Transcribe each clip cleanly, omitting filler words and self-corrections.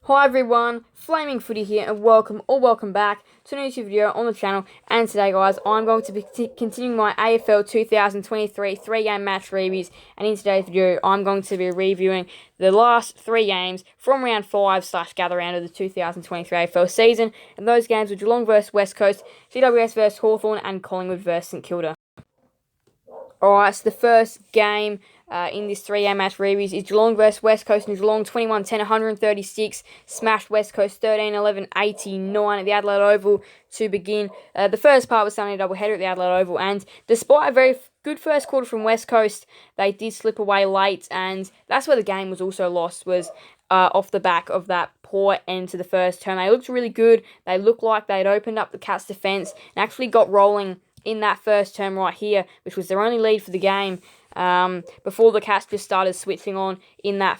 Hi everyone, Flaming Footy here and welcome back to a new video on the channel. And today guys, I'm going to be continuing my AFL 2023 3-game match reviews, and in today's video I'm going to be reviewing the last 3 games from round 5/gather round of the 2023 AFL season, and those games were Geelong vs West Coast, GWS VS Hawthorn and Collingwood vs St Kilda. Alright, so the first game in this 3-game match reviews is Geelong vs West Coast, and Geelong 21-10, 136, smashed West Coast 13-11, 89 at the Adelaide Oval to begin. The first part was Sunday doubleheader at the Adelaide Oval, and despite a very good first quarter from West Coast, they did slip away late, and that's where the game was also lost, was off the back of that poor end to the first term. They looked really good. They looked like they'd opened up the Cats' defence and actually got rolling in that first term right here, which was their only lead for the game, before the Cats just started switching on in that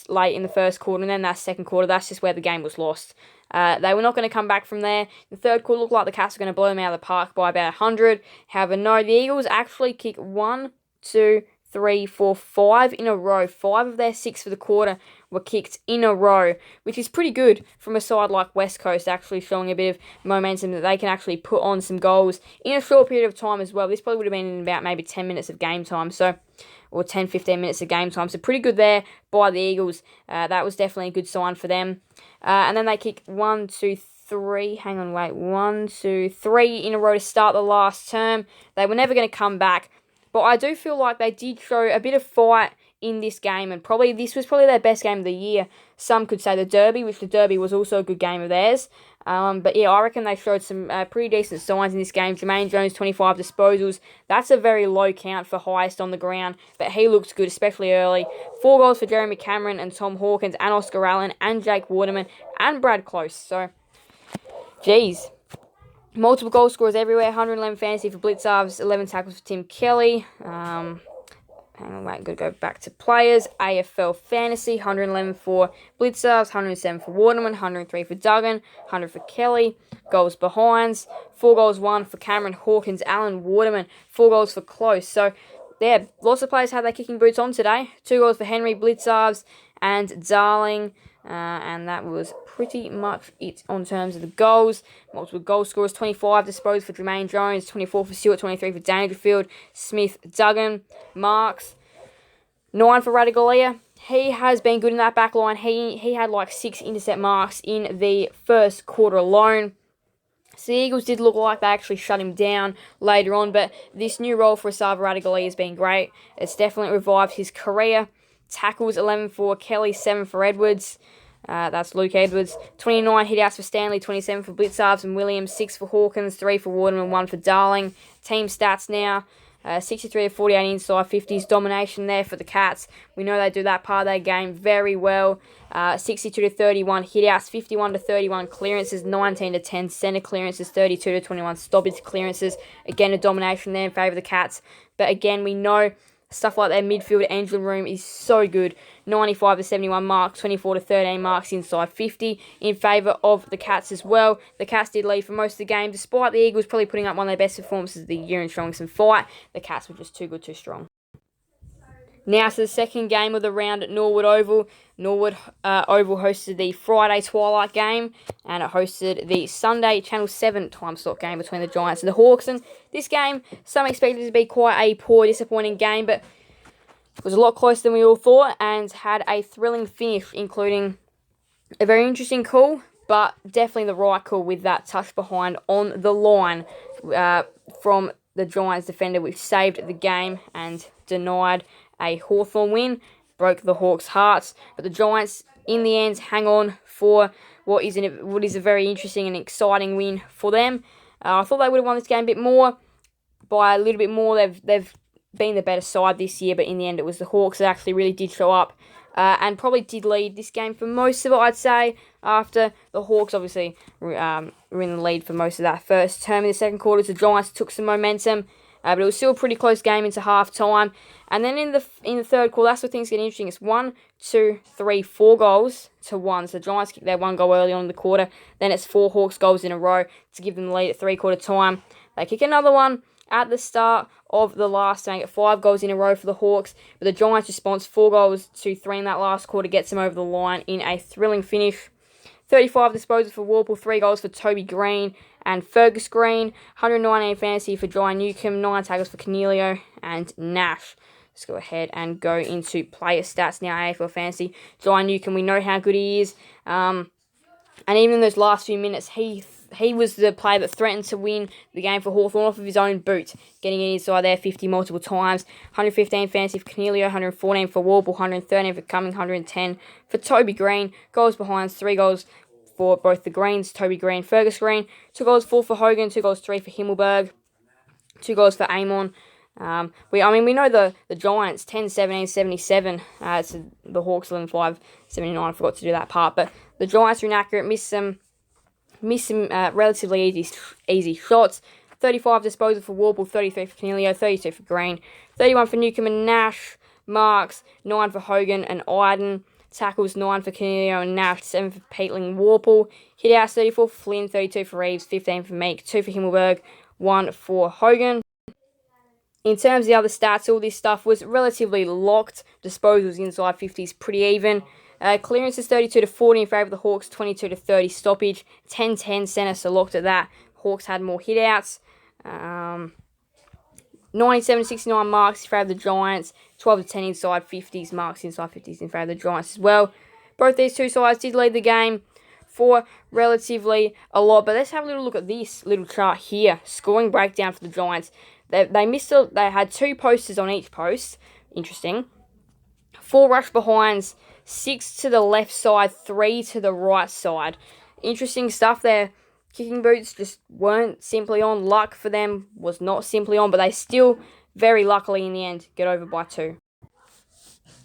late in the first quarter, and then that second quarter, that's just where the game was lost. They were not going to come back from there. The third quarter looked like the Cats were going to blow them out of the park by about 100. However, no, the Eagles actually kicked 1, 2, 3, 4, 5 in a row. 5 of their 6 for the quarter were kicked in a row, which is pretty good from a side like West Coast, actually showing a bit of momentum that they can actually put on some goals in a short period of time as well. This probably would have been in about maybe 10 minutes of game time, or 10-15 minutes of game time. So pretty good there by the Eagles. That was definitely a good sign for them. And then they kick 1, 2, 3. 1, 2, 3 in a row to start the last term. They were never going to come back. But I do feel like they did show a bit of fight in this game, and this was probably their best game of the year. Some could say the Derby, which the Derby was also a good game of theirs. But yeah, I reckon they showed some pretty decent signs in this game. Jermaine Jones, 25 disposals. That's a very low count for highest on the ground, but he looks good, especially early. 4 goals for Jeremy Cameron and Tom Hawkins and Oscar Allen and Jake Waterman and Brad Close. So, geez. Multiple goal scorers everywhere. 111 fantasy for Blitzarves, 11 tackles for Tim Kelly. Hang on, wait, gotta go back to players. AFL fantasy, 111 for Blitzarves, 107 for Waterman, 103 for Duggan, 100 for Kelly. Goals behinds, 4 goals, 1 for Cameron, Hawkins, Allen, Waterman, 4 goals for Close. So, yeah, lots of players had their kicking boots on today. 2 goals for Henry, Blitzarves, and Darling. And that was pretty much it on terms of the goals. Multiple goal scorers, 25 disposed for Jermaine Jones, 24 for Stewart, 23 for Dangerfield, Smith, Duggan, Marks, 9 for Radigalia. He has been good in that back line. He had like 6 intercept marks in the first quarter alone. So the Eagles did look like they actually shut him down later on, but this new role for Asava Radigalia has been great. It's definitely revived his career. Tackles, 11 for Kelly, 7 for Edwards. That's Luke Edwards. 29 hitouts for Stanley, 27 for Blitzarves and Williams, 6 for Hawkins, 3 for Waterman, 1 for Darling. Team stats now, 63 of 48 inside 50s. Domination there for the Cats. We know they do that part of their game very well. 62 to 31 hitouts, 51 to 31 clearances, 19 to 10 centre clearances, 32 to 21 stoppage clearances. Again, a domination there in favour of the Cats. But again, we know stuff like their midfield engine room is so good. 95 to 71 marks, 24 to 13 marks inside 50 in favour of the Cats as well. The Cats did lead for most of the game, despite the Eagles probably putting up one of their best performances of the year and showing some fight. The Cats were just too good, too strong. Now to the second game of the round at Norwood Oval. Norwood Oval hosted the Friday twilight game, and it hosted the Sunday Channel 7 time slot game between the Giants and the Hawks. And this game, some expected to be quite a poor, disappointing game, but it was a lot closer than we all thought and had a thrilling finish, including a very interesting call, but definitely the right call with that touch behind on the line from the Giants defender, which saved the game and denied a Hawthorn win, broke the Hawks' hearts. But the Giants, in the end, hang on for what is a very interesting and exciting win for them. I thought they would have won this game a bit more, by a little bit more. They've been the better side this year, but in the end, it was the Hawks that actually really did show up and probably did lead this game for most of it, I'd say, after the Hawks obviously were in the lead for most of that first term. In the second quarter, the Giants took some momentum, but it was still a pretty close game into half-time. And then in the third quarter, that's where things get interesting. It's 1, 2, 3, 4 goals to 1. So the Giants kicked their 1 goal early on in the quarter. Then it's 4 Hawks goals in a row to give them the lead at 3-quarter time. They kick another one at the start of the last game, get 5 goals in a row for the Hawks. But the Giants' response, 4 goals to 3 in that last quarter, gets them over the line in a thrilling finish. 35 disposals for Warple, 3 goals for Toby Green and Fergus Green, 198 fantasy for Jai Newcomb, 9 tackles for Cornelio and Nash. Let's go ahead and go into player stats now, AFL Fantasy. Jai Newcomb, we know how good he is. And even in those last few minutes, he was the player that threatened to win the game for Hawthorn off of his own boot, getting it inside there 50 multiple times. 115 fantasy for Cornelio, 114 for Warble, 113 for Cumming, 110 for Toby Green. Goals behind, 3 goals for both the Greens, Toby Green, Fergus Green. 2 goals, 4 for Hogan, 2 goals, 3 for Himmelberg. 2 goals for Amon. We know the Giants 10, 17, 77. So the Hawks 11, 5, 79. I forgot to do that part, but the Giants are inaccurate. Missed some relatively easy shots. 35 disposal for Warble, 33 for Cornelio, 32 for Green, 31 for Newcomb and Nash. Marks 9 for Hogan and Iden. Tackles 9 for Cornelio and Nash, 7 for Peatling, Warple. Hit-outs 34 for Flynn, 32 for Reeves, 15 for Meek, 2 for Himmelberg, 1 for Hogan. In terms of the other stats, all this stuff was relatively locked. Disposals inside 50s, pretty even. Clearances 32 to 40 in favour of the Hawks, 22 to 30 stoppage. 10-10 centre, so locked at that. Hawks had more hit-outs. 97 to 69 marks in favour of the Giants. 12 to 10 inside 50s, marks inside 50s in favour of the Giants as well. Both these two sides did lead the game for relatively a lot. But let's have a little look at this little chart here. Scoring breakdown for the Giants. They had 2 posters on each post. Interesting. 4 rush behinds, 6 to the left side, 3 to the right side. Interesting stuff there. Kicking boots just weren't simply on. Luck for them was not simply on, but they still, very luckily in the end, get over by 2.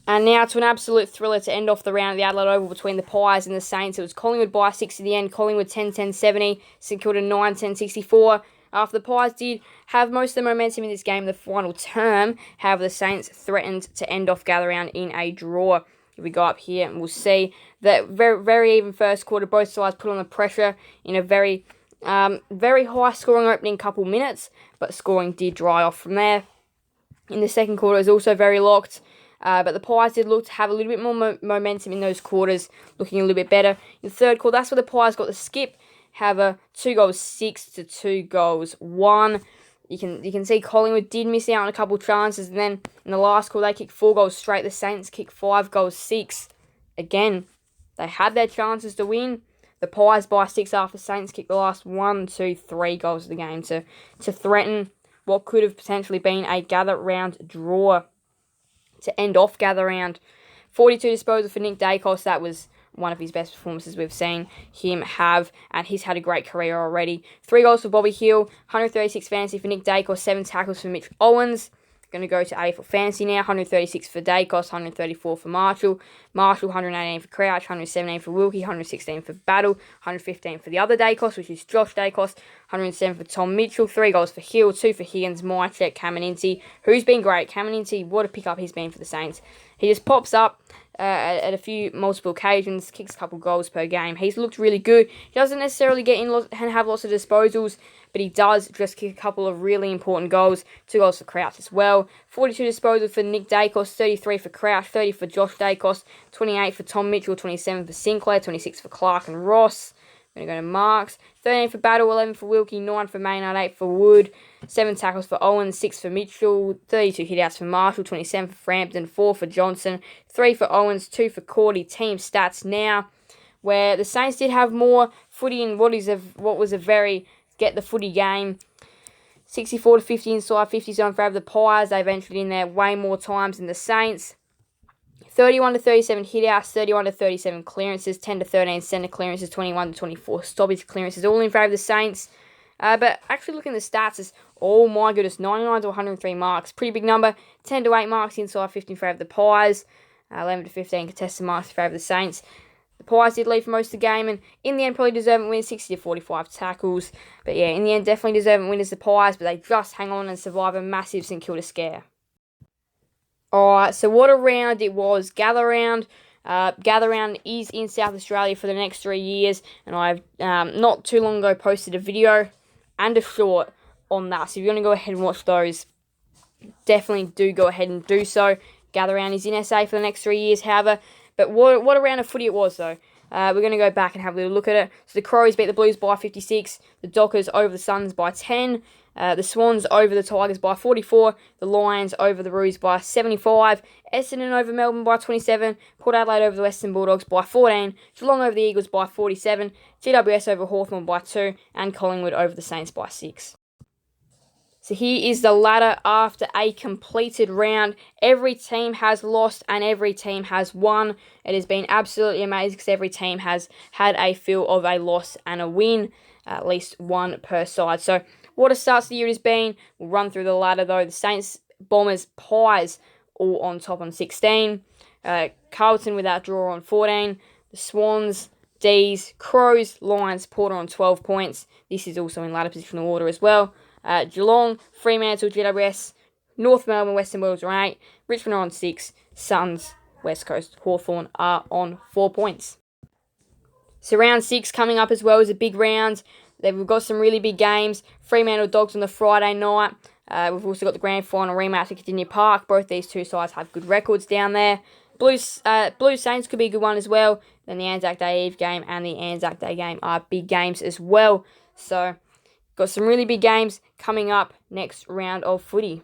And now to an absolute thriller to end off the round at the Adelaide Oval between the Pies and the Saints. It was Collingwood by 6 at the end. Collingwood 10-10-70. St Kilda 9-10-64. After the Pies did have most of the momentum in this game in the final term, however, the Saints threatened to end off gather round in a draw. If we go up here, and we'll see that very, very even first quarter. Both sides put on the pressure in a very high scoring opening couple minutes, but scoring did dry off from there. In the second quarter, it was also very locked. But the Pies did look to have a little bit more momentum in those quarters, looking a little bit better. In the third quarter, that's where the Pies got the skip. However, 2 goals 6 to 2 goals 1. You can see Collingwood did miss out on a couple of chances, and then in the last quarter they kicked 4 goals straight. The Saints kicked 5 goals 6. Again, they had their chances to win. The Pies by 6 after Saints kicked the last 1, 2, 3 goals of the game to threaten what could have potentially been a gather round draw to end off gather round. 42 disposal for Nick Dacos. That was one of his best performances we've seen him have, and he's had a great career already. 3 goals for Bobby Hill, 136 fantasy for Nick Dacos, 7 tackles for Mitch Owens. Going to go to AFL Fantasy now. 136 for Dacos, 134 for Marshall. Marshall, 118 for Crouch, 117 for Wilkie, 116 for Battle, 115 for the other Dacos, which is Josh Dacos, 107 for Tom Mitchell, 3 goals for Hill, 2 for Higgins, Mychek, Kameninti, who's been great. Kameninti, what a pickup he's been for the Saints. He just pops up at a few multiple occasions, kicks a couple goals per game. He's looked really good. He doesn't necessarily get in and have lots of disposals, but he does just kick a couple of really important goals. 2 goals for Crouch as well. 42 disposals for Nick Dacos, 33 for Crouch, 30 for Josh Dacos, 28 for Tom Mitchell, 27 for Sinclair, 26 for Clark and Ross. We're going to go to Marks. 13 for Battle, 11 for Wilkie, 9 for Maynard, 8 for Wood, 7 tackles for Owens, 6 for Mitchell, 32 hit-outs for Marshall, 27 for Frampton, 4 for Johnson, 3 for Owens, 2 for Cordy. Team stats now, where the Saints did have more footy in what was a very get-the-footy game. 64 to 50 inside 50 zone for the Pies. They ventured in there way more times than the Saints. 31 to 37 hit-outs, 31 to 37 clearances, 10 to 13 centre clearances, 21 to 24 stoppage clearances, all in favour of the Saints. But actually looking at the stats, is oh my goodness, 99 to 103 marks, pretty big number. 10 to 8 marks inside 50 in favour of the Pies, 11 to 15 contested marks in favour of the Saints. The Pies did lead for most of the game, and in the end probably deserving win, 60 to 45 tackles. But yeah, in the end definitely deserving winners the Pies, but they just hang on and survive a massive St Kilda scare. Alright, so what a round it was. Gather round. Gather round is in South Australia for the next 3 years, and I've not too long ago posted a video and a short on that. So if you want to go ahead and watch those, definitely do go ahead and do so. Gather round is in SA for the next 3 years, however. But what a round of footy it was, though. We're going to go back and have a little look at it. So the Crows beat the Blues by 56. The Dockers over the Suns by 10. The Swans over the Tigers by 44. The Lions over the Roos by 75. Essendon over Melbourne by 27. Port Adelaide over the Western Bulldogs by 14. Geelong over the Eagles by 47. GWS over Hawthorn by 2. And Collingwood over the Saints by 6. So here is the ladder after a completed round. Every team has lost and every team has won. It has been absolutely amazing because every team has had a feel of a loss and a win, at least one per side. So what a start to the year it has been. We'll run through the ladder though. The Saints, Bombers, Pies all on top on 16. Carlton without draw on 14. The Swans, D's, Crows, Lions, Porter on 12 points. This is also in ladder positional order as well. Geelong, Fremantle, GWS, North Melbourne, Western Bulldogs are on 8, Richmond are on 6, Suns, West Coast, Hawthorn are on 4 points. So round 6 coming up as well is a big round. We've got some really big games. Fremantle Dogs on the Friday night. We've also got the grand final rematch at Virginia Park. Both these two sides have good records down there. Blues Saints could be a good one as well. Then the Anzac Day Eve game and the Anzac Day game are big games as well. So got some really big games coming up next round of footy.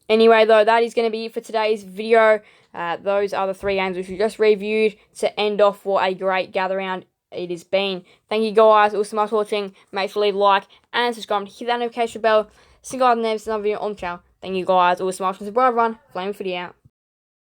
Anyway, though, that is going to be it for today's video. Those are the 3 games which we just reviewed to end off what a great gather round it has been. Thank you guys all so much for watching. Make sure to leave a like and subscribe and hit that notification bell. See you guys in the next video on the channel. Thank you guys all so much. This is everyone. Flaming Footy out.